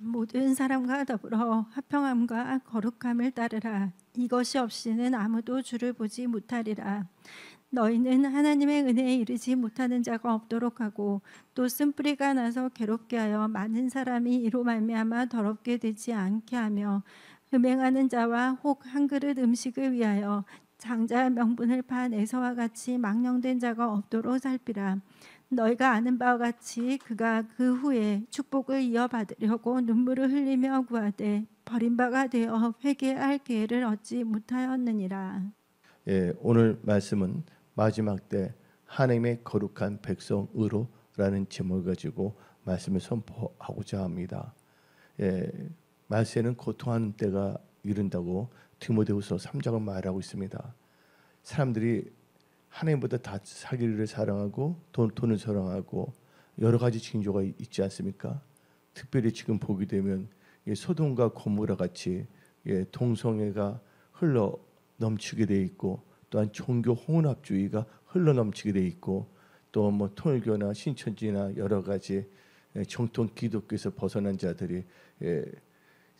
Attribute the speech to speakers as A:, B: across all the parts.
A: 모든 사람과 더불어 화평함과 거룩함을 따르라. 이것이 없이는 아무도 주를 보지 못하리라. 너희는 하나님의 은혜에 이르지 못하는 자가 없도록 하고 또 쓴뿌리가 나서 괴롭게 하여 많은 사람이 이로 말미암아 더럽게 되지 않게 하며 음행하는 자와 혹 한 그릇 음식을 위하여 장자의 명분을 판 에서와 같이 망령된 자가 없도록 살피라. 너희가 아는 바와 같이 그가 그 후에 축복을 이어받으려고 눈물을 흘리며 구하되 버림바가 되어 회개할 기회를 얻지 못하였느니라.
B: 예, 오늘 말씀은 마지막 때 하나님의 거룩한 백성으로라는 제목을 가지고 말씀을 선포하고자 합니다. 예, 말세는 고통하는 때가 이른다고 디모데후서 3장은 말하고 있습니다. 사람들이 하나님보다 다 자기를 사랑하고 돈을 사랑하고 여러 가지 징조가 있지 않습니까? 특별히 지금 보게 되면 소돔과 고모라 같이 동성애가 흘러 넘치게 돼 있고 또한 종교 혼합주의가 흘러 넘치게 돼 있고 또 뭐 통일교나 신천지나 여러 가지 정통 기독교에서 벗어난 자들이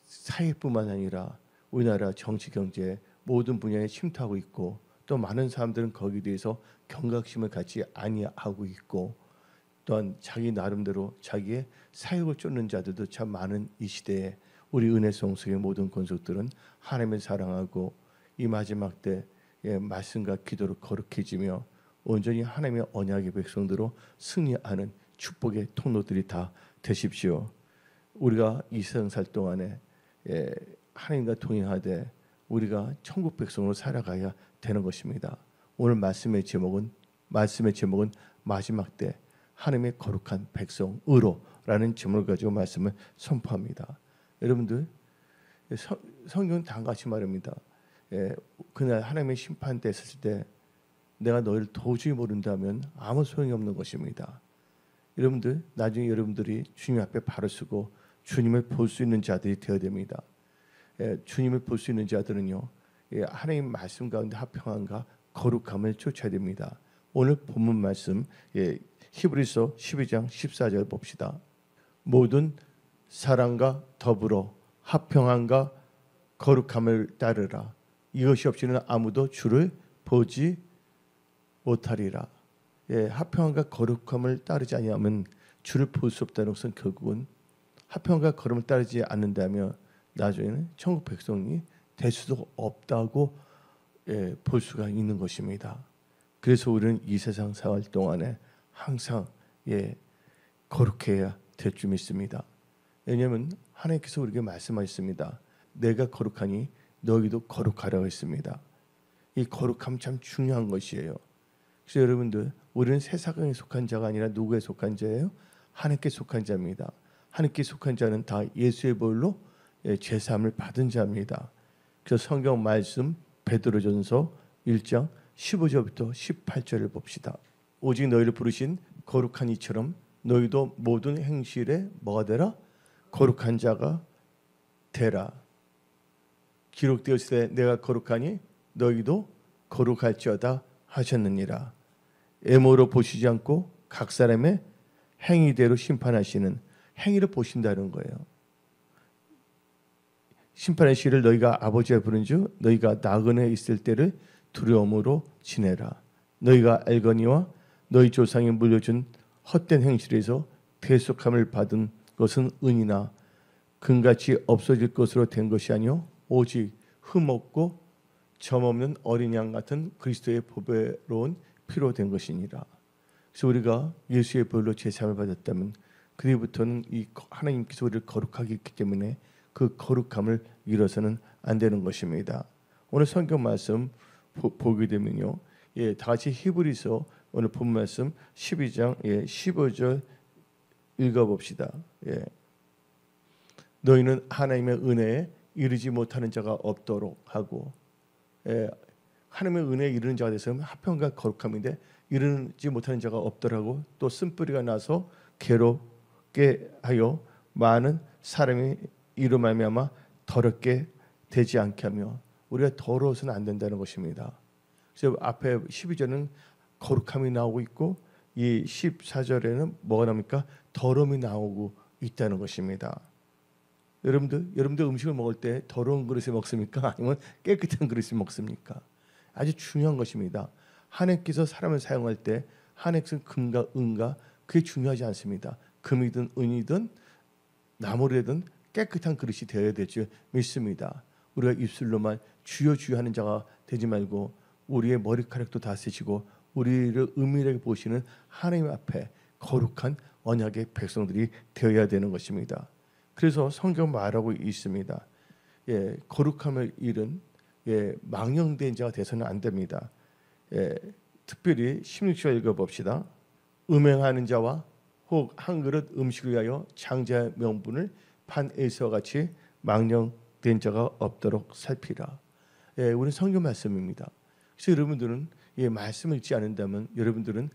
B: 사회뿐만 아니라 우리나라 정치 경제 모든 분야에 침투하고 있고 또 많은 사람들은 거기에 대해서 경각심을 갖지 아니하고 있고 또한 자기 나름대로 자기의 사역을 쫓는 자들도 참 많은 이 시대에 우리 은혜성소의 모든 권속들은 하나님을 사랑하고 이 마지막 때 말씀과 기도로 거룩해지며 온전히 하나님의 언약의 백성들로 승리하는 축복의 통로들이 다 되십시오. 우리가 이 세상 살 동안에 하나님과 동행하되 우리가 천국 백성으로 살아가야 되는 것입니다. 오늘 말씀의 제목은 마지막 때 하나님의 거룩한 백성으로라는 제목을 가지고 말씀을 선포합니다. 여러분들 성경은 다 같이 말합니다. 그날 하나님의 심판 때 있을 때 내가 너희를 도저히 모른다면 아무 소용이 없는 것입니다. 여러분들 나중에 여러분들이 주님 앞에 발을 쓰고 주님을 볼 수 있는 자들이 되어야 됩니다. 주님을 볼 수 있는 자들은요 하나님 말씀 가운데 화평함과 거룩함을 쫓아야 됩니다. 오늘 본문 말씀 히브리서 12장 14절 봅시다. 모든 사랑과 더불어 화평함과 거룩함을 따르라. 이것이 없이는 아무도 주를 보지 못하리라. 화평함과 거룩함을 따르지 아니하면 주를 볼 수 없다는 것은 결국은 화평함과 거룩함을 따르지 않는다면 나중에는 천국 백성이 될 수도 없다고 볼 수가 있는 것입니다. 그래서 우리는 이 세상 생활 동안에 항상 거룩해야 될 줄 믿습니다. 왜냐하면 하나님께서 우리에게 말씀하셨습니다. 내가 거룩하니 너희도 거룩하라고 했습니다. 이 거룩함 참 중요한 것이에요. 그래서 여러분들 우리는 세상에 속한 자가 아니라 누구에 속한 자예요? 하나님께 속한 자입니다. 하나님께 속한 자는 다 예수의 보혈로 제사함을 받은 자입니다. 그래서 성경 말씀 베드로전서 1장 15절부터 18절을 봅시다. 오직 너희를 부르신 거룩한 이처럼 너희도 모든 행실에 뭐가 되라? 거룩한 자가 되라. 기록되었을 때 내가 거룩하니 너희도 거룩할지어다 하셨느니라. 애모로 보시지 않고 각 사람의 행위대로 심판하시는 행위를 보신다는 거예요. 심판의 시를 너희가 아버지가 부른즉 너희가 나그네에 있을 때를 두려움으로 지내라. 너희가 알거니와 너희 조상이 물려준 헛된 행실에서 대속함을 받은 것은 은이나 금같이 없어질 것으로 된 것이 아니요 오직 흠없고 점없는 어린 양 같은 그리스도의 보배로운 피로 된 것이니라. 그래서 우리가 예수의 보혈로 제사함을 받았다면 그뒤부터는 이 하나님께서 우리를 거룩하게 했기 때문에 그 거룩함을 잃어서는 안 되는 것입니다. 오늘 성경 말씀 보게 되면요, 다 같이 히브리서 오늘 본 말씀 12장 15절 읽어봅시다. 너희는 하나님의 은혜에 이르지 못하는 자가 없도록 하고, 하나님의 은혜에 이르는 자가 되서는 화평과 거룩함인데 이르지 못하는 자가 없더라고. 또 쓴뿌리가 나서 괴롭게 하여 많은 사람이 이로 말미암아 더럽게 되지 않게 하며, 우리가 더러워서는 안 된다는 것입니다. 그래서 앞에 12절은 거룩함이 나오고 있고 이 14절에는 뭐가 나옵니까? 더러움이 나오고 있다는 것입니다. 여러분들 음식을 먹을 때 더러운 그릇에 먹습니까? 아니면 깨끗한 그릇에 먹습니까? 아주 중요한 것입니다. 하나님께서 사람을 사용할 때 하나님께서 금과 은과 그게 중요하지 않습니다. 금이든 은이든 나무래든 깨끗한 그릇이 되어야 될 줄 믿습니다. 우리가 입술로만 주여 주여 하는 자가 되지 말고 우리의 머리카락도 다스리시고 우리를 은밀하게 보시는 하나님 앞에 거룩한 언약의 백성들이 되어야 되는 것입니다. 그래서 성경 말하고 있습니다. 거룩함을 잃은 망령된 자가 돼서는 안 됩니다. 특별히 16절 읽어봅시다. 음행하는 자와 혹 한 그릇 음식을 위하여 장자의 명분을 판 에서와 같이 망령된 자가 없도록 살피라. 우리는 성경 말씀입니다. 그래서 여러분들은 말씀을 읽지 않는다면 여러분들은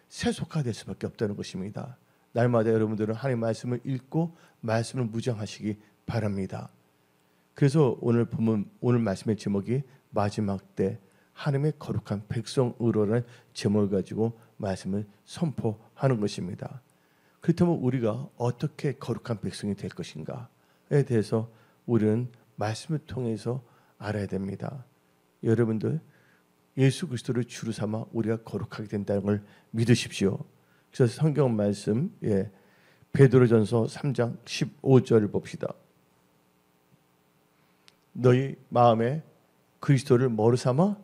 B: 세속화될 수밖에 없다는 것입니다. 날마다 여러분들은 하나님의 말씀을 읽고 말씀을 묵상하시기 바랍니다. 그래서 오늘 말씀의 제목이 마지막 때 하나님의 거룩한 백성으로라는 제목을 가지고 말씀을 선포하는 것입니다. 그렇다면 우리가 어떻게 거룩한 백성이 될 것인가에 대해서 우리는 말씀을 통해서 알아야 됩니다. 여러분들 예수 그리스도를 주로 삼아 우리가 거룩하게 된다는 걸 믿으십시오. 그래서 성경 말씀 베드로전서 3장 15절을 봅시다. 너희 마음에 그리스도를 뭐로 삼아?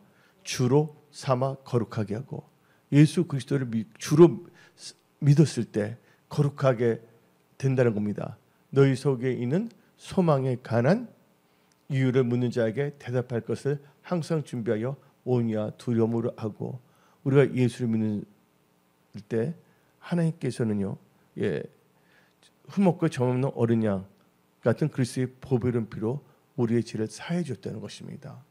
B: 주로 삼아 거룩하게 하고 예수 그리스도를 주로 믿었을 때 거룩하게 된다는 겁니다. 너희 속에 있는 소망에 관한 이유를 묻는 자에게 대답할 것을 항상 준비하여 오냐 두려움으로 하고 우리가 예수를 믿는 때 하나님께서는요 흠없고 점없는 어린 양 같은 그리스도의 보배로운 피로 우리의 죄를 사해 줬다는 것입니다.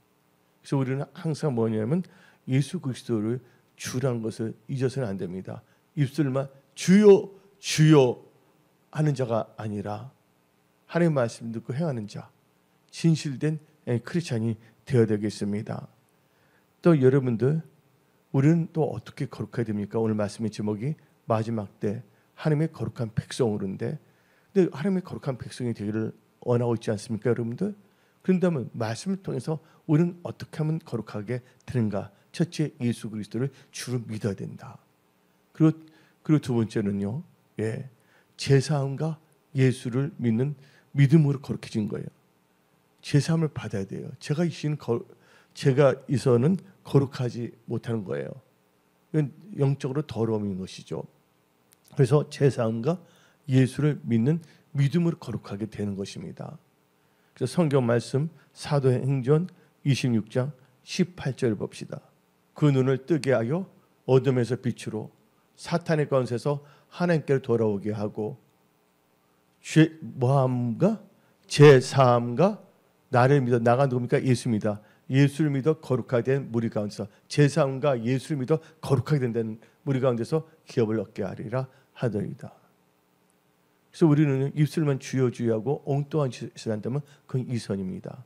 B: 그래서 우리는 항상 뭐냐면 예수 그리스도를 주라는 것을 잊어서는 안 됩니다. 입술만 주여 주여 하는 자가 아니라 하나님의 말씀 듣고 행하는 자, 진실된 크리스찬이 되어야 되겠습니다. 또 여러분들 우리는 또 어떻게 거룩해야 됩니까? 오늘 말씀의 제목이 마지막 때 하나님의 거룩한 백성으로인데 근데 하나님의 거룩한 백성이 되기를 원하고 있지 않습니까 여러분들? 그런다면 말씀을 통해서 우리는 어떻게 하면 거룩하게 되는가? 첫째 예수 그리스도를 주로 믿어야 된다. 그리고 두 번째는요. 제사함과 예수를 믿는 믿음으로 거룩해진 거예요. 제사함을 받아야 돼요. 제가 있어는 거룩하지 못하는 거예요. 이건 영적으로 더러움인 것이죠. 그래서 제사함과 예수를 믿는 믿음으로 거룩하게 되는 것입니다. 그래서 성경 말씀 사도행전 26장 18절 봅시다. 그 눈을 뜨게 하여 어둠에서 빛으로 사탄의 권세에서 하나님께로 돌아오게 하고 뭐함과 제사함과 나를 믿어 나가 누굽니까? 예수입니다. 예수를 믿어 거룩하게 된 무리 가운데서 제사함과 예수를 믿어 거룩하게 된다는 무리 가운데서 기업을 얻게 하리라 하더이다. 그래서 우리는 입술만 주여 주여하고 엉뚱한 짓을 한다면 그건 이선입니다.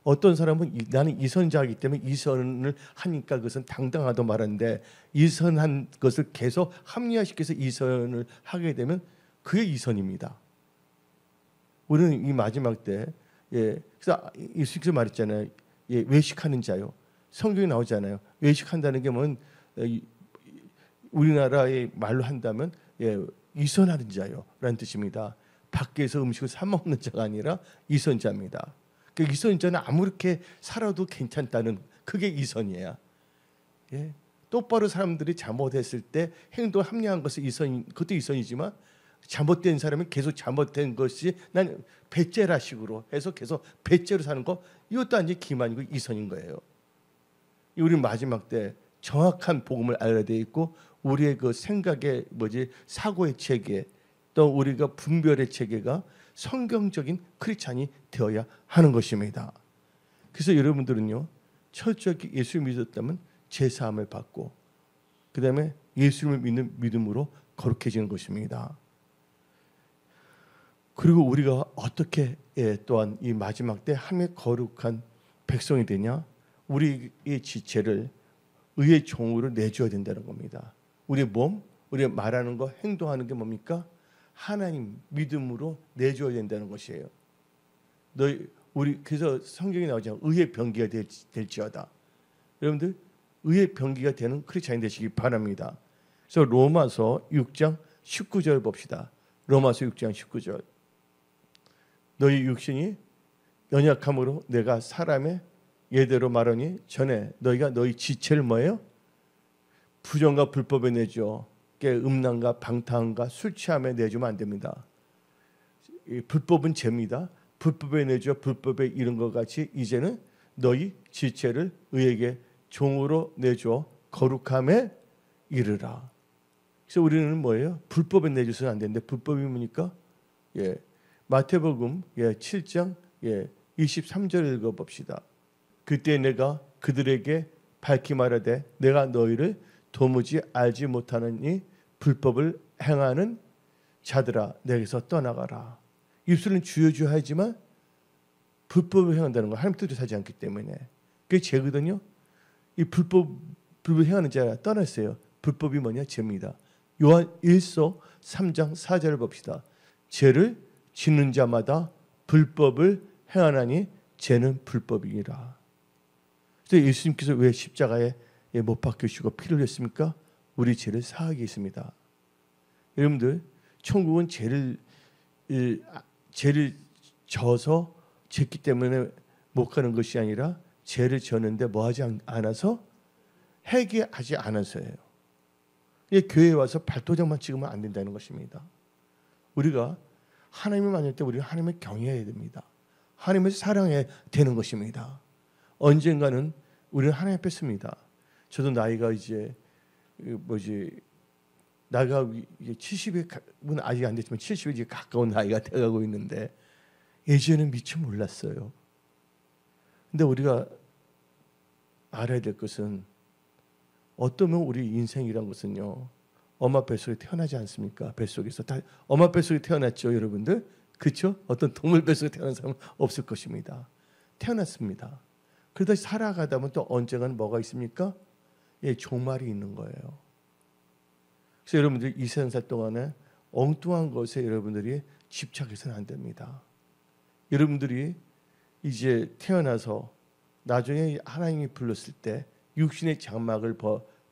B: 어떤 사람은 나는 이선자이기 때문에 이선을 하니까 그것은 당당하다 말하는데 이선한 것을 계속 합리화시켜서 이선을 하게 되면 그게 이선입니다. 우리는 이 마지막 때 그래서 예수께서 말했잖아요. 외식하는 자요. 성경에 나오잖아요. 외식한다는 게 뭐는 우리나라의 말로 한다면 이선하는 자요 라는 뜻입니다. 밖에서 음식을 사 먹는 자가 아니라 이선자입니다. 그 이선자는 아무렇게 살아도 괜찮다는 그게 이선이에요. 똑바로 사람들이 잘못했을 때 행동 합리한 것은 그것도 이선이지만 잘못된 사람은 계속 잘못된 것이 난 배째라식으로 해서 계속 배째로 사는 거 이것도 아니지 기만이고 이선인 거예요. 우리 마지막 때 정확한 복음을 알아야 돼 있고 우리의 그 생각의 사고의 체계 또 우리가 분별의 체계가 성경적인 크리스찬이 되어야 하는 것입니다. 그래서 여러분들은요 철저히 예수를 믿었다면 제사함을 받고 그 다음에 예수를 믿는 믿음으로 거룩해지는 것입니다. 그리고 우리가 어떻게 또한 이 마지막 때 하나님의 거룩한 백성이 되냐? 우리의 지체를 의의 종으로 내줘야 된다는 겁니다. 우리의 몸, 우리의 말하는 거, 행동하는 게 뭡니까? 하나님 믿음으로 내줘야 된다는 것이에요. 우리 그래서 성경에 나오잖아요. 의의 병기가 될지어다. 여러분들 의의 병기가 되는 크리스찬이 되시기 바랍니다. 그래서 로마서 6장 19절 봅시다. 로마서 6장 19절. 너희 육신이 연약함으로 내가 사람의 예대로 말하니 전에 너희가 너희 지체를 뭐예요? 부정과 불법에 내줘. 음란과 방탕과 술 취함에 내주면 안 됩니다. 불법은 죄입니다. 불법에 내줘 불법에 이른 것 같이 이제는 너희 지체를 의에게 종으로 내줘 거룩함에 이르라. 그래서 우리는 뭐예요? 불법에 내줘서는 안 되는데 불법이 뭡니까? 마태복음 7장 23절 읽어봅시다. 그때 내가 그들에게 밝히 말하되 내가 너희를 도무지 알지 못하느니 불법을 행하는 자들아 내게서 떠나가라. 입술은 주여 주여 하지만 불법을 행한다는 건 하나님 뜻을 하지 않기 때문에 그게 죄거든요. 이 불법을 행하는 자라 떠났어요. 불법이 뭐냐? 죄입니다. 요한 1서 3장 4절을 봅시다. 죄를 짓는 자마다 불법을 행하나니 죄는 불법이니라. 그래서 예수님께서 왜 십자가에 못 박히시고 피를 흘렸습니까? 우리 죄를 사하기 위해서입니다. 여러분들 천국은 죄를 져서 짓기 때문에 못 가는 것이 아니라 죄를 졌는데 뭐하지 않아서 회개하지 않아서예요. 교회에 와서 발도장만 찍으면 안 된다는 것입니다. 우리가 하나님을 만날 때 우리는 하나님을 경외해야 됩니다. 하나님을 사랑해야 되는 것입니다. 언젠가는 우리는 하나님 앞에 섭니다. 저도 나이가 이제 나이가 이제 70은 아직 안 됐지만 70에 이제 가까운 나이가 돼가고 있는데 예전에는 미처 몰랐어요. 근데 우리가 알아야 될 것은 어떠면 우리 인생이란 것은요. 엄마 뱃속에 태어나지 않습니까? 뱃속에서 다 엄마 뱃속에 태어났죠, 여러분들. 그렇죠? 어떤 동물 뱃속에 태어난 사람은 없을 것입니다. 태어났습니다. 그러다 살아가다 보면 또 언젠가는 뭐가 있습니까? 종말이 있는 거예요. 그래서 여러분들 이 세상 살 동안에 엉뚱한 것에 여러분들이 집착해서는 안 됩니다. 여러분들이 이제 태어나서 나중에 하나님이 불렀을 때 육신의 장막을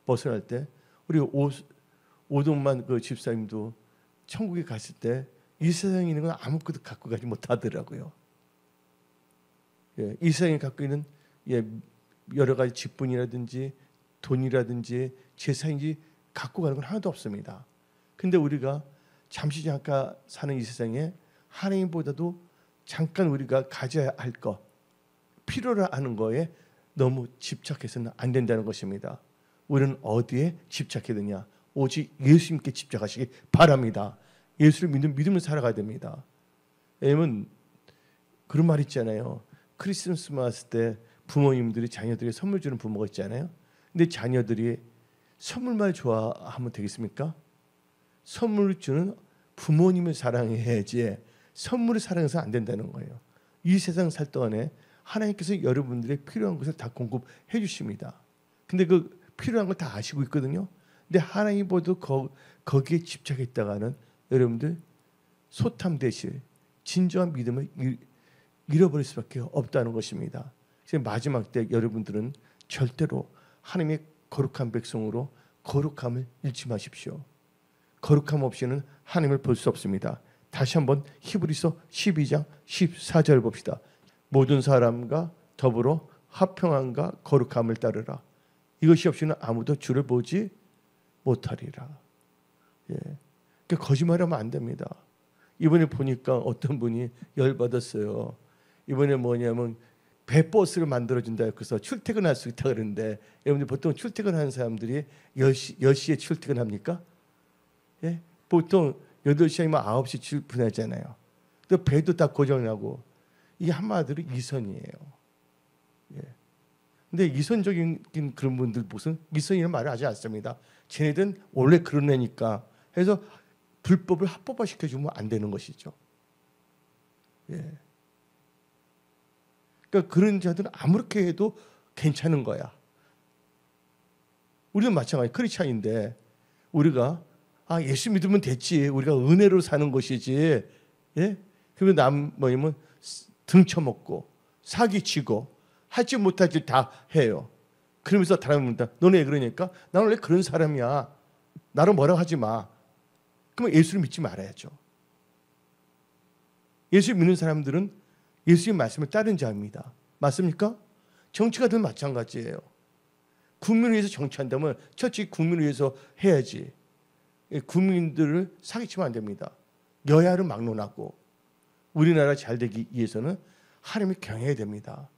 B: 벗어날 때 우리 오동만 그 집사님도 천국에 갔을 때 이 세상에 있는 건 아무것도 갖고 가지 못하더라고요. 이 세상에 갖고 있는 여러 가지 직분이라든지 돈이라든지 재산인지 갖고 가는 건 하나도 없습니다. 근데 우리가 잠시 잠깐 사는 이 세상에 하나님보다도 잠깐 우리가 가져야 할 것, 필요로 하는 거에 너무 집착해서는 안 된다는 것입니다. 우리는 어디에 집착해야 되냐? 오직 예수님께 집착하시기 바랍니다. 예수를 믿는 믿음을 살아가야 됩니다. 왜냐면 그런 말 있잖아요. 크리스마스 왔을 때 부모님들이 자녀들에게 선물 주는 부모가 있잖아요. 근데 자녀들이 선물만 좋아하면 되겠습니까? 선물을 주는 부모님을 사랑해야지 선물을 사랑해서 안 된다는 거예요. 이 세상 살 동안에 하나님께서 여러분들의 필요한 것을 다 공급해 주십니다. 근데 그 필요한 걸 다 아시고 있거든요. 근데 하나님보다 거기에 집착했다가는 여러분들 소탐대실 진정한 믿음을 잃어버릴 수밖에 없다는 것입니다. 그래서 마지막 때 여러분들은 절대로 하나님의 거룩한 백성으로 거룩함을 잃지 마십시오. 거룩함 없이는 하나님을 볼 수 없습니다. 다시 한번 히브리서 12장 14절 봅시다. 모든 사람과 더불어 화평함과 거룩함을 따르라. 이것이 없이는 아무도 주를 보지 못하리라. 그러니까 거짓말하면 안 됩니다. 이번에 보니까 어떤 분이 열받았어요. 이번에 뭐냐면 배버스를 만들어준다 그래서 출퇴근할 수 있다 그러는데 여러분들 보통 출퇴근하는 사람들이 10시에 출퇴근합니까? 보통 8시 아니면 9시 출근하잖아요. 또 배도 다 고정하고 이게 한마디로 이선이에요. 근데 이선적인 그런 분들 무슨 이선이라는 말을 하지 않습니다. 쟤네들은 원래 그런 애니까 해서 불법을 합법화시켜주면 안 되는 것이죠. 그러니까 그런 자들은 아무렇게 해도 괜찮은 거야. 우리는 마찬가지 크리스찬인데 우리가 아, 예수 믿으면 됐지. 우리가 은혜로 사는 것이지. 예? 그러면 남 뭐냐면 등쳐먹고 사기치고 하지 못할 짓 다 해요. 그러면서 다른 분들 너네 왜 그러니까? 나는 원래 그런 사람이야. 나를 뭐라고 하지 마. 그러면 예수를 믿지 말아야죠. 예수 믿는 사람들은 예수의 말씀을 따른 자입니다. 맞습니까? 정치가든 마찬가지예요. 국민을 위해서 정치한다면 첫째 국민을 위해서 해야지. 국민들을 사기치면 안 됩니다. 여야를 막론하고 우리나라 잘 되기 위해서는 하나님을 경외해야 됩니다.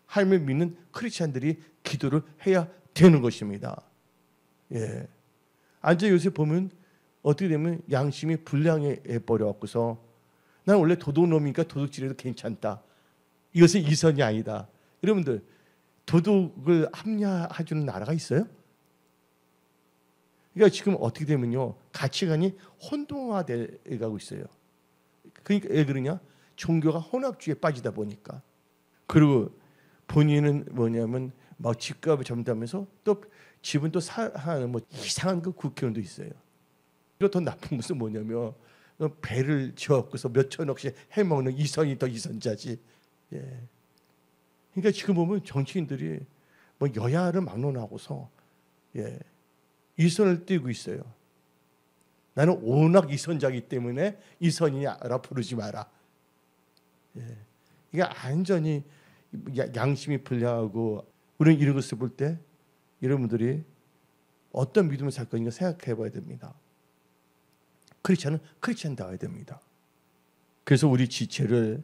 B: 하나님을 믿는 크리스찬들이 기도를 해야 되는 것입니다. 예. 앉아 요새 보면 어떻게 되면 양심이 불량해 버려갖고서 난 원래 도둑놈이니까 도둑질해도 괜찮다. 이것은 이선이 아니다. 여러분들 도둑을 합리화해주는 나라가 있어요? 그러니까 지금 어떻게 되면요 가치관이 혼동화돼 가고 있어요. 그러니까 왜 그러냐? 종교가 혼합주의에 빠지다 보니까. 그리고 본인은 뭐냐면 막 집값을 잡는다면서 또 집은 또 사는 뭐 이상한 그 국회의원도 있어요. 그리고 더 나쁜 것은 뭐냐면 배를 지어갖고서 몇 천억씩 해먹는 이선이 더 이선자지. 예. 그러니까 지금 보면 정치인들이 뭐 여야를 막론하고서 예. 이선을 띄고 있어요. 나는 워낙 이선자이기 때문에 이선이라 부르지 마라. 예. 이게 완전히 양심이 불량하고 우리는 이런 것을 볼 때 여러분들이 어떤 믿음을 살 것인가 생각해 봐야 됩니다. 크리스찬은 크리스찬다워야 됩니다. 그래서 우리 지체를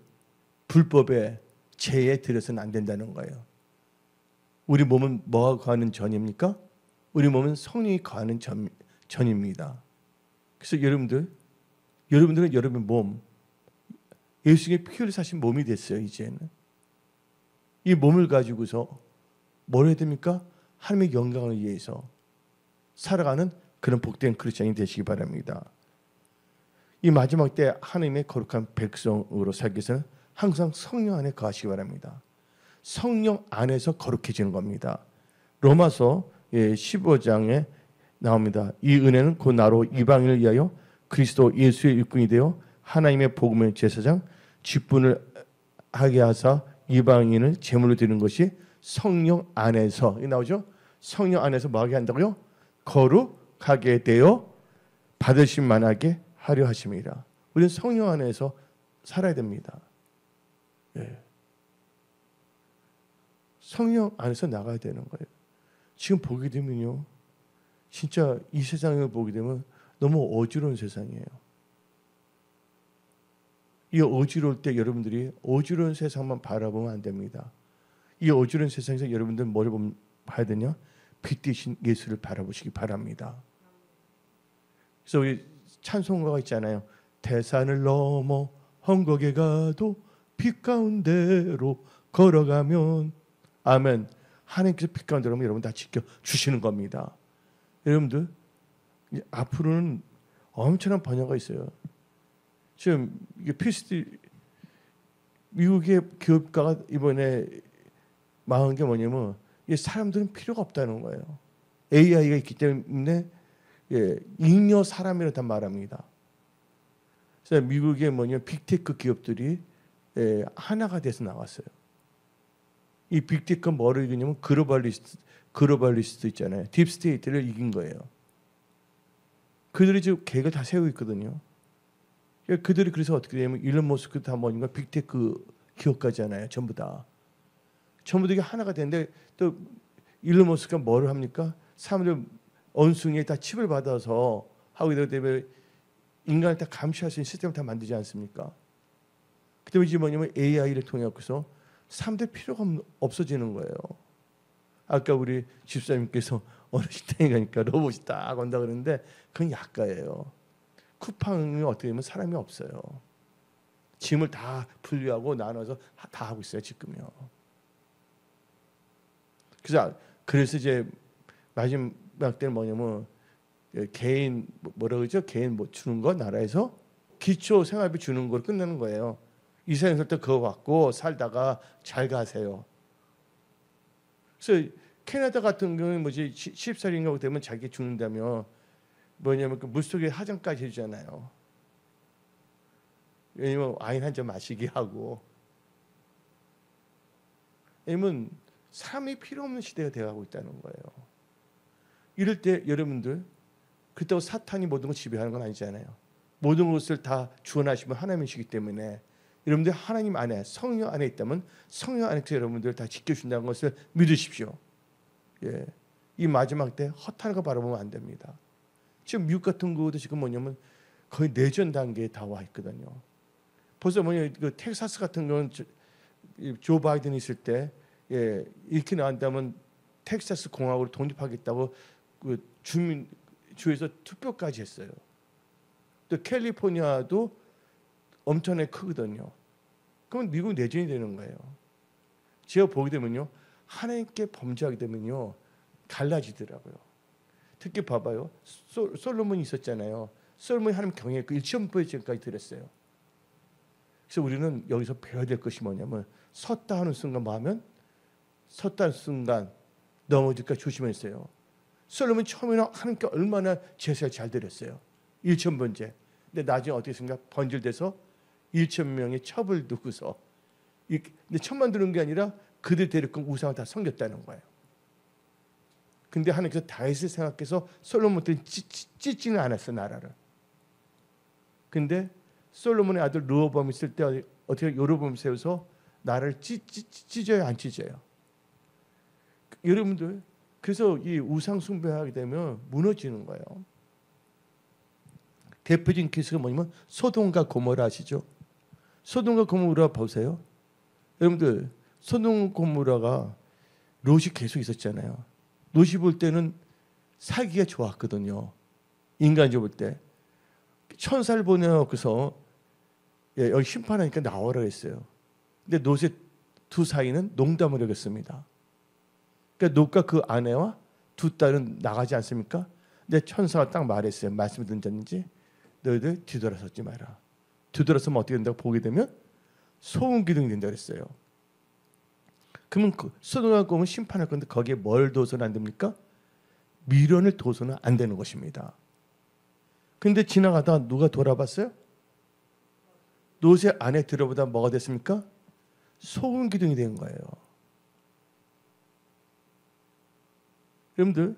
B: 불법의 죄에 들여서는 안 된다는 거예요. 우리 몸은 뭐가 거하는 전입니까? 우리 몸은 성령이 거하는 전입니다. 그래서 여러분들은 여러분의 몸, 예수님의 피를 사신 몸이 됐어요. 이제는 이 몸을 가지고서 뭘 해야 됩니까? 하나님의 영광을 위해서 살아가는 그런 복된 크리스찬이 되시기 바랍니다. 이 마지막 때 하나님의 거룩한 백성으로 살기 위해서는 항상 성령 안에 거하시기 바랍니다. 성령 안에서 거룩해지는 겁니다. 로마서 15장에 나옵니다. 이 은혜는 곧 나로 이방인을 위하여 그리스도 예수의 일꾼이 되어 하나님의 복음의 제사장 직분을 하게 하사 이방인을 제물로 드리는 것이 성령 안에서 이 나오죠? 성령 안에서 뭐 하게 한다고요? 거룩하게 되어 받으심 만하게 하려 하심이라. 우리는 성령 안에서 살아야 됩니다. 예. 성령 안에서 나가야 되는 거예요. 지금 보게 되면요, 진짜 이 세상을 보게 되면 너무 어지러운 세상이에요. 이 어지러울 때 여러분들이 어지러운 세상만 바라보면 안 됩니다. 이 어지러운 세상에서 여러분들 뭘 봐야 되냐? 빛 대신 예수를 바라보시기 바랍니다. 그래서 우리 찬송가가 있잖아요. 대산을 넘어 헝거게 가도 빛 가운데로 걸어가면 아멘. 하나님께서 빛 가운데로 가면 여러분 다 지켜주시는 겁니다. 여러분들 앞으로는 엄청난 번영가 있어요. 지금 이게 PhD 미국의 교육가가 이번에 망한 게 뭐냐면 사람들은 필요가 없다는 거예요. AI가 있기 때문에 잉여 사람이라고 다 말합니다. 그래서 미국의 빅테크 기업들이 하나가 돼서 나왔어요. 이 빅테크 뭐를 이기냐면 글로벌리스트 있잖아요. 딥스테이트를 이긴 거예요. 그들이 지금 계획을 다 세우고 있거든요. 그들이 그래서 어떻게 되냐면 일론 머스크 다 뭐니까 빅테크 기업가잖아요. 전부 다 이게 하나가 되는데 또 일론 머스크가 뭐를 합니까? 사람들 원숭이에 다 칩을 받아서 하고 되면 인간을 다 감시할 수 있는 시스템을 다 만들지 않습니까? 그때 이제 뭐냐면 AI를 통해서 사람들 필요가 없어지는 거예요. 아까 우리 집사님께서 어느 식당에 가니까 로봇이 딱 온다 그러는데 그건 약가예요. 쿠팡이 어떻게 되면 사람이 없어요. 짐을 다 분류하고 나눠서 다 하고 있어요 지금요. 그래서 이제 마지막 때는 뭐냐면 개인 뭐라 그러죠? 개인 뭐 주는 거 나라에서 기초 생활비 주는 걸 끝내는 거예요. 이 세상에서 또 그거 받고 살다가 잘 가세요. 그래서 캐나다 같은 경우는 뭐지 10살인가 되면 자기 죽는다면 뭐냐면 그 물속에 화장까지 해주잖아요. 왜냐면 와인 한 잔 마시게 하고. 왜냐면 사람이 필요 없는 시대가 되어가고 있다는 거예요. 이럴 때 여러분들, 그렇다고 사탄이 모든 걸 지배하는 건 아니잖아요. 모든 것을 다 주관하시면 하나님이시기 때문에 여러분들 하나님 안에, 성령 안에 있다면 성령 안에서 여러분들 다 지켜준다는 것을 믿으십시오. 예, 이 마지막 때 헛하는 거 바라보면 안 됩니다. 지금 미국 같은 경우도 지금 뭐냐면 거의 내전 단계에 다 와 있거든요. 벌써 뭐냐, 그 텍사스 같은 경우는 조 바이든 있을 때 이렇게 나온다면 텍사스 공화국으로 독립하겠다고 그 주에서 투표까지 했어요. 또 캘리포니아도 엄청나게 크거든요. 그러면 미국 내전이 되는 거예요. 제가 보게 되면요, 하나님께 범죄하게 되면요 갈라지더라고요. 특히 봐봐요, 솔로몬이 있었잖아요. 솔로몬이 하나님 경외했고 1,000%까지 드렸어요. 그래서 우리는 여기서 배워야 될 것이 뭐냐면, 섰다 하는 순간 뭐 하면? 섰다 하는 순간 넘어질까 조심했어요. 솔로몬이 처음에는 하나님께 얼마나 제사를 잘 드렸어요. 1,000번째. 근데 나중에 어떻게 했습니까? 번질돼서 1,000명의 첩을 두고서, 근데 첩만 두는 게 아니라 그들 데리고 우상을 다 섬겼다는 거예요. 근데 하나님께서 다윗을 생각해서 솔로몬한테 찢지는 않았어, 나라를. 근데 솔로몬의 아들 르호보암 있을 때 어떻게 여로보암 세워서 나라를 찢어요, 안 찢어요? 여러분들, 그래서 이 우상 숭배하게 되면 무너지는 거예요. 대표적인 케이스가 뭐냐면 소돔과 고모라 아시죠? 소돔과 고모라 보세요. 여러분들, 소돔과 고모라가 롯이 계속 있었잖아요. 롯이 볼 때는 살기가 좋았거든요. 인간적으로 볼 때. 천사를 보내놓고서 여기 심판하니까 나오라 했어요. 근데 롯의 두 사이는 농담을 하겠습니다. 그러니까 롯과 그 아내와 두 딸은 나가지 않습니까? 근데 천사가 딱 말했어요. 말씀을 던졌는지, 너희들 뒤돌아서지 마라. 뒤돌아서면 어떻게 된다고 보게 되면 소금 기둥이 된다고 그랬어요. 그러면 소돔과 고모라 심판할 건데 거기에 뭘 둬서는 안 됩니까? 미련을 둬서는 안 되는 것입니다. 근데 지나가다 누가 돌아봤어요? 롯의 안에 들어보다 뭐가 됐습니까? 소금 기둥이 된 거예요. 여러분들,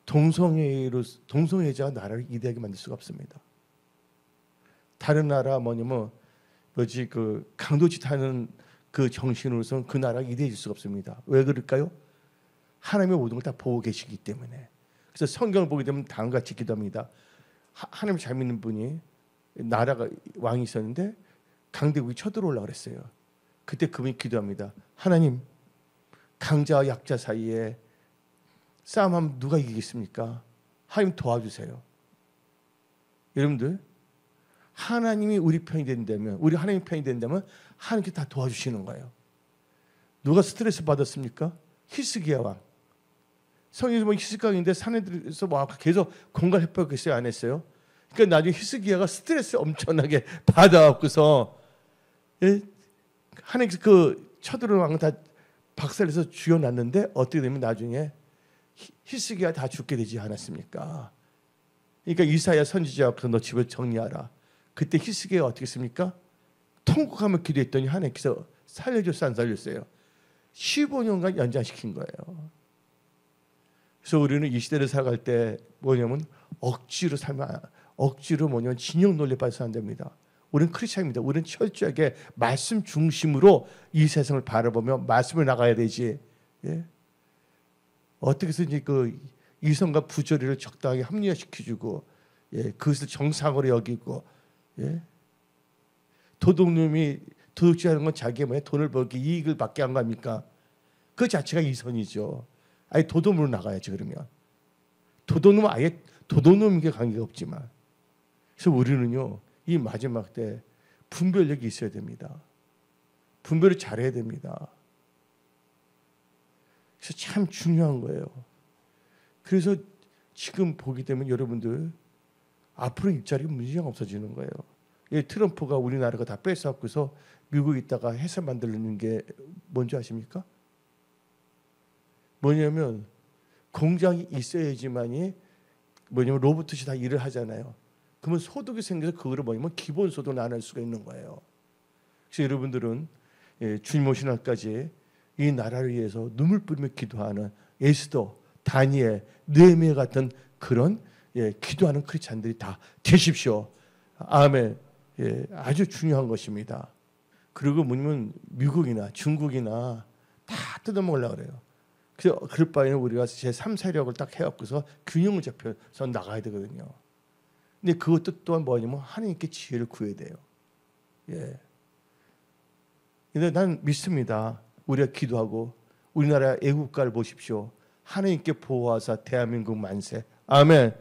B: 동성애자가 나라를 이대하게 만들 수가 없습니다. 다른 나라 그 강도짓 하는 그 정신으로서는 그 나라가 이대해질 수가 없습니다. 왜 그럴까요? 하나님의 모든 걸 다 보고 계시기 때문에. 그래서 성경을 보게 되면 다음과 같이 기도합니다. 하나님 잘 믿는 분이, 나라가 왕이 있었는데 강대국이 쳐들어오려고 그랬어요. 그때 그분이 기도합니다. 하나님, 강자와 약자 사이에 싸움하면 누가 이기겠습니까? 하나님 도와주세요. 여러분들, 하나님이 우리 편이 된다면, 우리 하나님 편이 된다면 하나님께 다 도와주시는 거예요. 누가 스트레스 받았습니까? 히스기야 왕. 성경에서 뭐 히스기야인데 산에서 계속 공갈 협박했어요, 안 했어요? 그러니까 나중에 히스기야가 스트레스 엄청나게 받아갖고서 하나님께서 그 쳐들어온 왕을 다 박살내서 죽여놨는데 어떻게 되면 나중에 히스기야 다 죽게 되지 않았습니까? 그러니까 이사야 선지자가 그래서 너 집을 정리하라. 그때 히스기야가 어떻게 했습니까? 통곡하며 기도했더니 하나님께서 살려줬어, 안 살렸어요? 15년간 연장시킨 거예요. 그래서 우리는 이 시대를 살아갈 때 뭐냐면 억지로 살면, 억지로 뭐냐면 진영 논리에 빠져서 안 됩니다. 우리는 크리스찬입니다. 우리는 철저하게 말씀 중심으로 이 세상을 바라보며 말씀을 나가야 되지. 예? 어떻게 해서든지 그 이성과 부조리를 적당하게 합리화시켜주고, 그것을 정상으로 여기고, 도둑놈이 도둑질하는 건 자기의 돈을 벌기, 이익을 받게 한 겁니까? 그 자체가 이선이죠. 아예 도둑으로 나가야지. 그러면 도둑놈은 아예 도둑놈에게 관계가 없지만. 그래서 우리는요, 이 마지막 때 분별력이 있어야 됩니다. 분별을 잘해야 됩니다. 그래서 참 중요한 거예요. 그래서 지금 보게 되면 여러분들 앞으로 일자리가 문제가 없어지는 거예요. 트럼프가 우리나라가 다 뺏어갖고서 미국에 있다가 회사 만들는 게 뭔지 아십니까? 뭐냐면 공장이 있어야지만이 뭐냐면 로봇이 다 일을 하잖아요. 그러면 소득이 생겨서 그거를 뭐냐면 기본 소득을 나눌 수가 있는 거예요. 그래서 여러분들은 주님 오신 날까지 이 나라를 위해서 눈물 뿌리며 기도하는 에스더, 다니엘, 느헤미야 같은 그런 기도하는 크리스찬들이 다 되십시오. 아멘. 아주 중요한 것입니다. 그리고 뭐냐면 미국이나 중국이나 다 뜯어먹으려고 그래요. 그래서 그럴 바에는 우리가 제3 세력을 딱 해갖고서 균형을 잡혀서 나가야 되거든요. 근데 그것도 또한 뭐냐면 하나님께 지혜를 구해야 돼요. 근데 난 믿습니다. 우리가 기도하고 우리나라 애국가를 보십시오. 하나님께 보호하사 대한민국 만세. 아멘.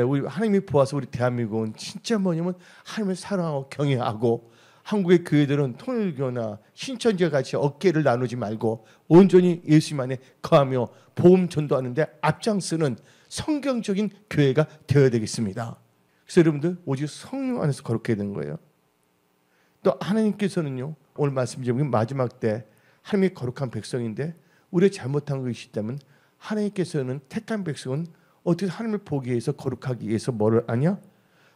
B: 우리 하나님이 보아서 우리 대한민국은 진짜 뭐냐면 하나님을 사랑하고 경외하고 한국의 교회들은 통일교나 신천지와 같이 어깨를 나누지 말고 온전히 예수님 안에 거하며 복음 전도하는데 앞장서는 성경적인 교회가 되어야 되겠습니다. 그래서 여러분들 오직 성령 안에서 거룩해야 되는 거예요. 또 하나님께서는요, 오늘 말씀 드리면 마지막 때 하나님의 거룩한 백성인데 우리가 잘못한 것이 있다면 하나님께서는 택한 백성은 어떻게 하나님을 보기 위해서 거룩하기 위해서 뭐를 하냐?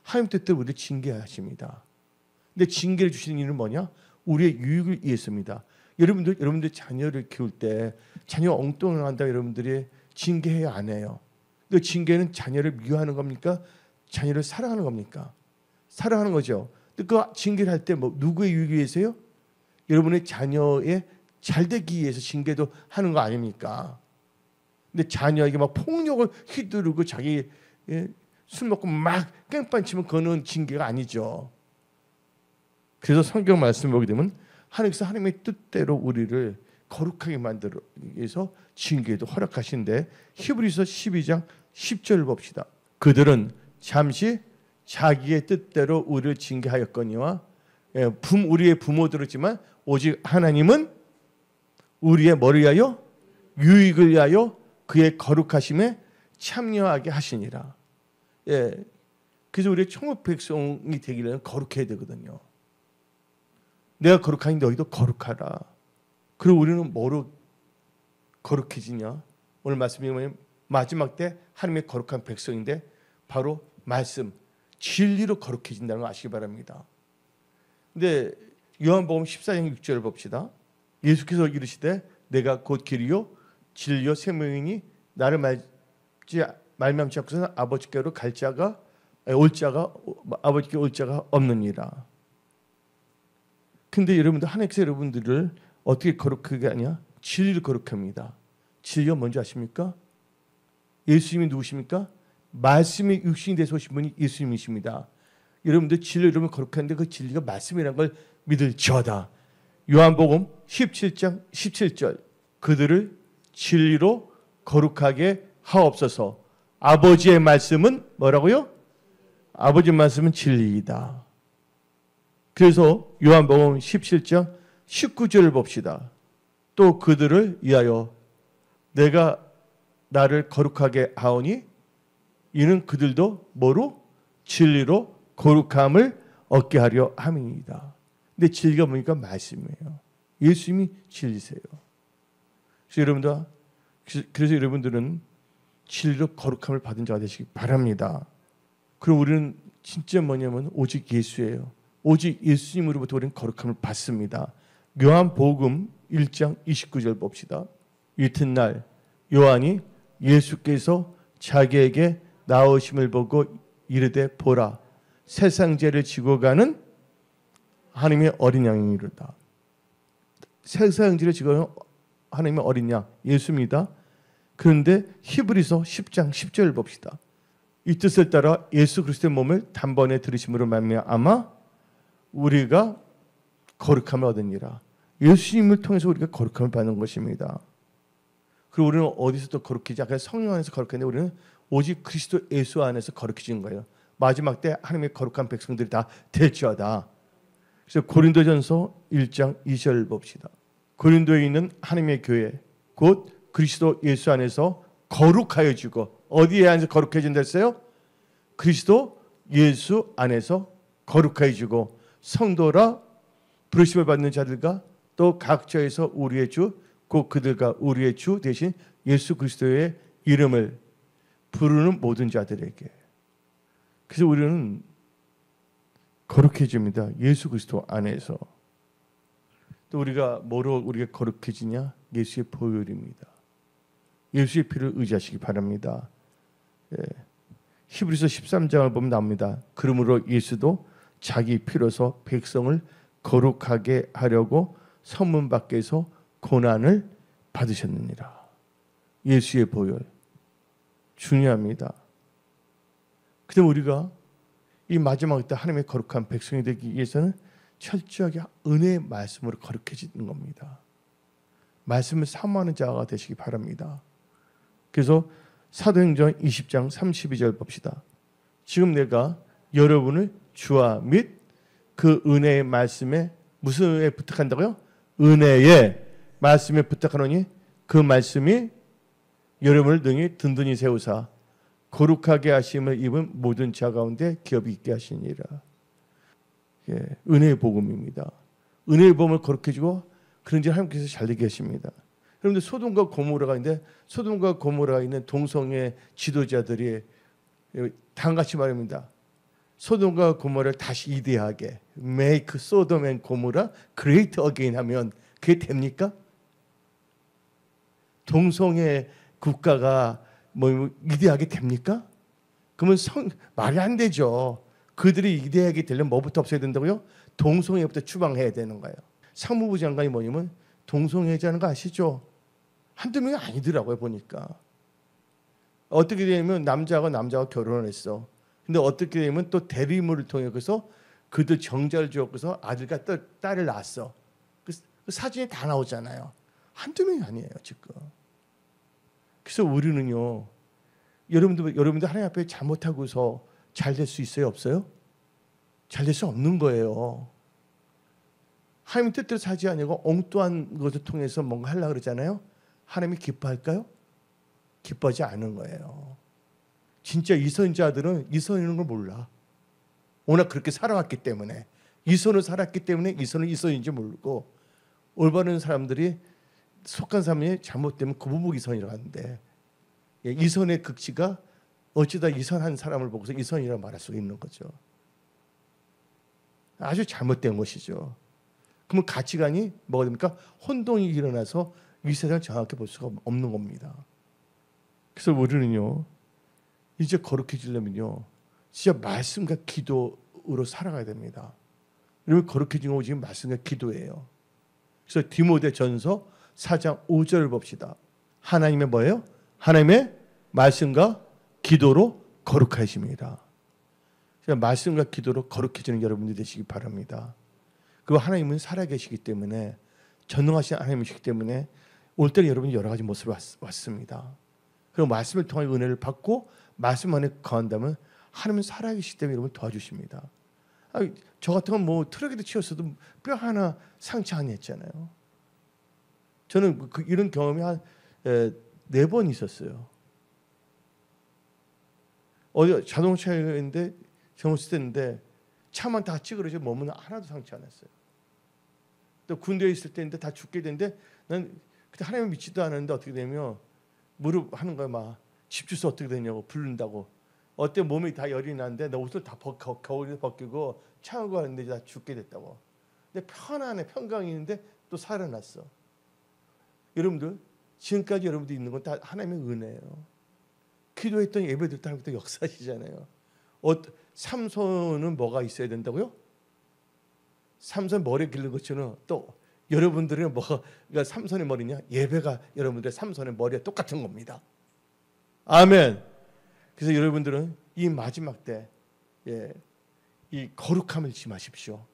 B: 하나님 뜻대로 우리를 징계하십니다. 근데 징계를 주시는 이유는 뭐냐? 우리의 유익을 위해서입니다. 여러분들 자녀를 키울 때 자녀 엉뚱한다 여러분들이 징계해야 안 해요. 그 징계는 자녀를 미워하는 겁니까? 자녀를 사랑하는 겁니까? 사랑하는 거죠. 그 징계를 할 때 뭐 누구의 유익을 위해서요? 여러분의 자녀의 잘되기 위해서 징계도 하는 거 아닙니까? 근데 자녀에게 막 폭력을 휘두르고 자기 술 먹고 막 깽판치면 그거는 징계가 아니죠. 그래서 성경 말씀 보게 되면 하나님께서 하나님의 뜻대로 우리를 거룩하게 만들기 위해서 징계도 허락하신데 히브리서 12장 10절을 봅시다. 그들은 잠시 자기의 뜻대로 우리를 징계하였거니와 우리의 부모들었지만 오직 하나님은 우리의 뭐를 위하여? 유익을 위하여 그의 거룩하심에 참여하게 하시니라. 그래서 우리의 천국 백성이 되기를 거룩해야 되거든요. 내가 거룩하니 너희도 거룩하라. 그리고 우리는 뭐로 거룩해지냐? 오늘 말씀이 뭐냐면 마지막 때 하나님의 거룩한 백성인데 바로 말씀, 진리로 거룩해진다는 걸 아시기 바랍니다. 근데 요한복음 14장 6절을 봅시다. 예수께서 이르시되 내가 곧 길이요 진리요 생명이니 나를 말미암지 않고서는 아버지께로 아버지께 올 자가 없느니라. 근데 여러분들 하나님께서 여러분들을 어떻게 거룩하게 하냐? 진리를 거룩합니다. 진리가 뭔지 아십니까? 예수님이 누구십니까? 말씀이 육신이 돼서 오신 분이 예수님이십니다. 여러분들 진리를 여러분 거룩하는데 그 진리가 말씀이라는 걸 믿을지어다. 요한복음 17장 17절 그들을 진리로 거룩하게 하옵소서. 아버지의 말씀은 뭐라고요? 아버지의 말씀은 진리이다. 그래서 요한복음 17장 19절을 봅시다. 또 그들을 위하여 내가 나를 거룩하게 하오니 이는 그들도 뭐로? 진리로 거룩함을 얻게 하려 함이니이다. 근데 진리가 뭡니까? 말씀이에요. 예수님이 진리세요. 그래서 여러분들은 진리로 거룩함을 받은 자가 되시기 바랍니다. 그럼 우리는 진짜 뭐냐면 오직 예수예요. 오직 예수님으로부터 우리는 거룩함을 받습니다. 요한복음 1장 29절 봅시다. 이튿날 요한이 예수께서 자기에게 나오심을 보고 이르되 보라 세상 죄를 지고 가는 하나님의 어린 양이로다. 세상 죄를 지고 가는 하나님의 어린 양 예수입니다. 그런데 히브리서 10장 10절을 봅시다. 이 뜻을 따라 예수 그리스도의 몸을 단번에 들으심으로 말미암아 우리가 거룩함을 얻으니라. 예수님을 통해서 우리가 거룩함을 받는 것입니다. 그리고 우리는 어디서 또 거룩해지지? 아까 성령 안에서 거룩했는데 우리는 오직 그리스도 예수 안에서 거룩해진 거예요. 마지막 때 하나님의 거룩한 백성들이 다 될지어다. 그래서 고린도전서 1장 2절 봅시다. 고린도에 있는 하나님의 교회 곧 그리스도 예수 안에서 거룩하여지고 어디에 안에서 거룩해진다 했어요? 그리스도 예수 안에서 거룩하여지고 성도라 부르심을 받는 자들과 또 각처에서 우리의 주 곧 그들과 우리의 주 대신 예수 그리스도의 이름을 부르는 모든 자들에게. 그래서 우리는 거룩해집니다. 예수 그리스도 안에서. 또 우리가 뭐로 우리가 거룩해지냐? 예수의 보혈입니다. 예수의 피를 의지하시기 바랍니다. 예. 히브리서 13장을 보면 나옵니다. 그러므로 예수도 자기 피로서 백성을 거룩하게 하려고 성문 밖에서 고난을 받으셨느니라. 예수의 보혈 중요합니다. 그런데 우리가 이 마지막 때 하나님의 거룩한 백성이 되기 위해서는 철저하게 은혜의 말씀으로 거룩해지는 겁니다. 말씀을 사모하는 자가 되시기 바랍니다. 그래서 사도행전 20장 32절 봅시다. 지금 내가 여러분을 주와 및 그 은혜의 말씀에 무슨 은혜에 부탁한다고요? 은혜의 말씀에 부탁하노니 그 말씀이 여러분을 능히 든든히 세우사 거룩하게 하심을 입은 모든 자 가운데 기업이 있게 하시니라. 예, 은혜의 복음입니다. 은혜의 복음을 거룩해지고 그런지 하나님께서 잘 되게 하십니다. 여러분들 소돔과 고모라가 있는데 소돔과 고모라가 있는 동성애 지도자들이 다음같이 말합니다. 소돔과 고모라를 다시 이대하게 make Sodom and Gomorrah great again 하면 그게 됩니까? 동성애 국가가 뭐 이대하게 됩니까? 그러면 말이 안 되죠. 그들이 이대하게 되려면 뭐부터 없애야 된다고요? 동성애부터 추방해야 되는 거예요. 상무부 장관이 뭐냐면 동성애자는 거 아시죠? 한두 명이 아니더라고요. 보니까 어떻게 되냐면 남자가 결혼을 했어. 근데 어떻게 되면 또 대리인을 통해서 그들 정자를 주었고서 아들과 딸을 낳았어. 그 사진이 다 나오잖아요. 한두 명이 아니에요 지금. 그래서 우리는요, 여러분들 하나님 앞에 잘못하고서 잘 될 수 있어요, 없어요? 잘 될 수 없는 거예요. 하나님 뜻대로 사지 아니고 엉뚱한 것을 통해서 뭔가 하려고 그러잖아요. 하나님이 기뻐할까요? 기뻐하지 않은 거예요. 진짜 이선자들은 이선이라는 걸 몰라. 워낙 그렇게 살아왔기 때문에, 이선을 살았기 때문에 이선은 이선인지 모르고, 올바른 사람들이 속한 사람이 잘못되면 구부복 이선이라고 하는데, 이선의 극치가 어찌다 이선한 사람을 보고서 이선이라고 말할 수 있는 거죠. 아주 잘못된 것이죠. 그러면 가치관이 뭐가 됩니까? 혼동이 일어나서 이 세상을 정확히 볼 수가 없는 겁니다. 그래서 우리는요, 이제 거룩해지려면요, 진짜 말씀과 기도로 살아가야 됩니다. 여러분 거룩해진 거 지금 말씀과 기도예요. 그래서 디모데전서 4장 5절을 봅시다. 하나님의 뭐예요? 하나님의 말씀과 기도로 거룩하십니다. 말씀과 기도로 거룩해지는 여러분들이 되시기 바랍니다. 그리고 하나님은 살아계시기 때문에, 전능하신 하나님이시기 때문에 올 때는 여러분이 여러 가지 모습을 왔습니다. 그리고 말씀을 통해 은혜를 받고 말씀 안에 거한다면 하나님은 살아계시기 때문에 여러분 도와주십니다. 저 같은 건 뭐 트럭에도 치웠어도 뼈 하나 상처 안 냈잖아요. 저는 이런 경험이 한 4번 있었어요. 어디 자동차인데 정을 쓰는데 차만 다 찌그러져 몸은 하나도 상처 안 났어요. 또 군대에 있을 때인데 다 죽게 됐는데 난 그때 하나님 믿지도 않았는데 어떻게 되면 무릎 하는 거야. 막 집주소 어떻게 되냐고 부른다고. 어때 몸이 다 열이 나는데 내 옷을 다 겨울에 벗기고 차고 가는데 다 죽게 됐다고. 근데 편안해, 평강이 있는데 또 살아났어. 여러분들 지금까지 여러분들 있는 건 다 하나님의 은혜예요. 기도했던 예배드렸던 하나님도 역사시잖아요. 삼손은 뭐가 있어야 된다고요? 삼손 머리 길른 것처럼 또 여러분들은 뭐가 삼손의 머리냐? 예배가 여러분들의 삼손의 머리와 똑같은 겁니다. 아멘. 그래서 여러분들은 이 마지막 때, 이 거룩함을 짐하십시오.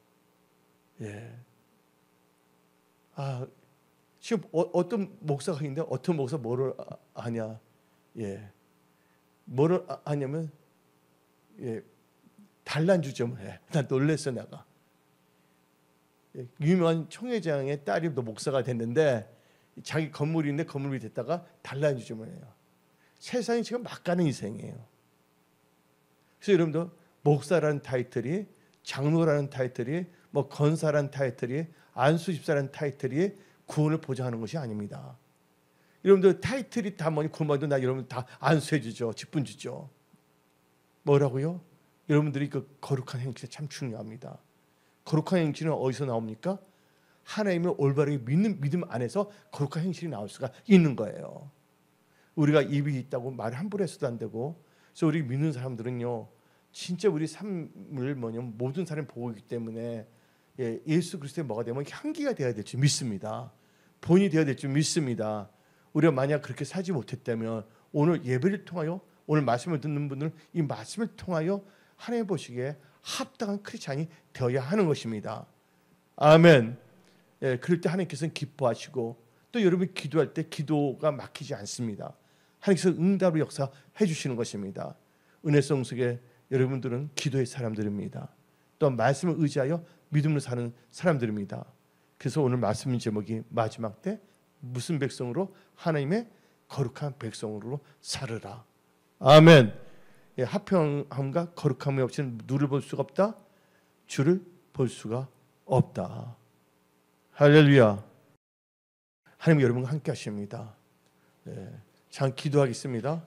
B: 지금 어떤 목사가 있는데 어떤 목사 뭐를 하냐? 뭐를 하냐면 단란주점을 해. 난 놀랬어 내가. 유명한 총회장의 딸이 목사가 됐는데 자기 건물이 있는데 건물이 됐다가 단란주점을 해요. 세상이 지금 막 가는 인생이에요. 그래서 여러분들 목사라는 타이틀이, 장로라는 타이틀이, 뭐 건사라는 타이틀이, 안수집사라는 타이틀이 구원을 보장하는 것이 아닙니다. 여러분들 타이틀이 다 뭐니 구원받은 나 여러분 다 안수해 주죠. 직분 주죠. 뭐라고요? 여러분들이 그 거룩한 행실 참 중요합니다. 거룩한 행실은 어디서 나옵니까? 하나님을 올바르게 믿는 믿음 안에서 거룩한 행실이 나올 수가 있는 거예요. 우리가 입이 있다고 말 함부로 해서도 안 되고, 그래서 우리 믿는 사람들은요, 진짜 우리 삶을 뭐냐면 모든 사람이 보고 있기 때문에 예수 그리스도의 뭐가 되면 향기가 되어야 될 줄 믿습니다. 본이 되어야 될 줄 믿습니다. 우리가 만약 그렇게 살지 못했다면 오늘 예배를 통하여, 오늘 말씀을 듣는 분들은 이 말씀을 통하여 하나님 보시기에 합당한 크리스찬이 되어야 하는 것입니다. 아멘. 그럴 때 하나님께서는 기뻐하시고, 또 여러분이 기도할 때 기도가 막히지 않습니다. 하나님께서 응답을 역사해 주시는 것입니다. 은혜성 속에 여러분들은 기도의 사람들입니다. 또 말씀을 의지하여 믿음으로 사는 사람들입니다. 그래서 오늘 말씀 제목이 마지막 때 무슨 백성으로? 하나님의 거룩한 백성으로 살으라. 아멘. 화평함과 거룩함이 없이는 누를 볼 수가 없다. 주를 볼 수가 없다. 할렐루야. 하나님 여러분과 함께 하십니다. 자, 기도하겠습니다.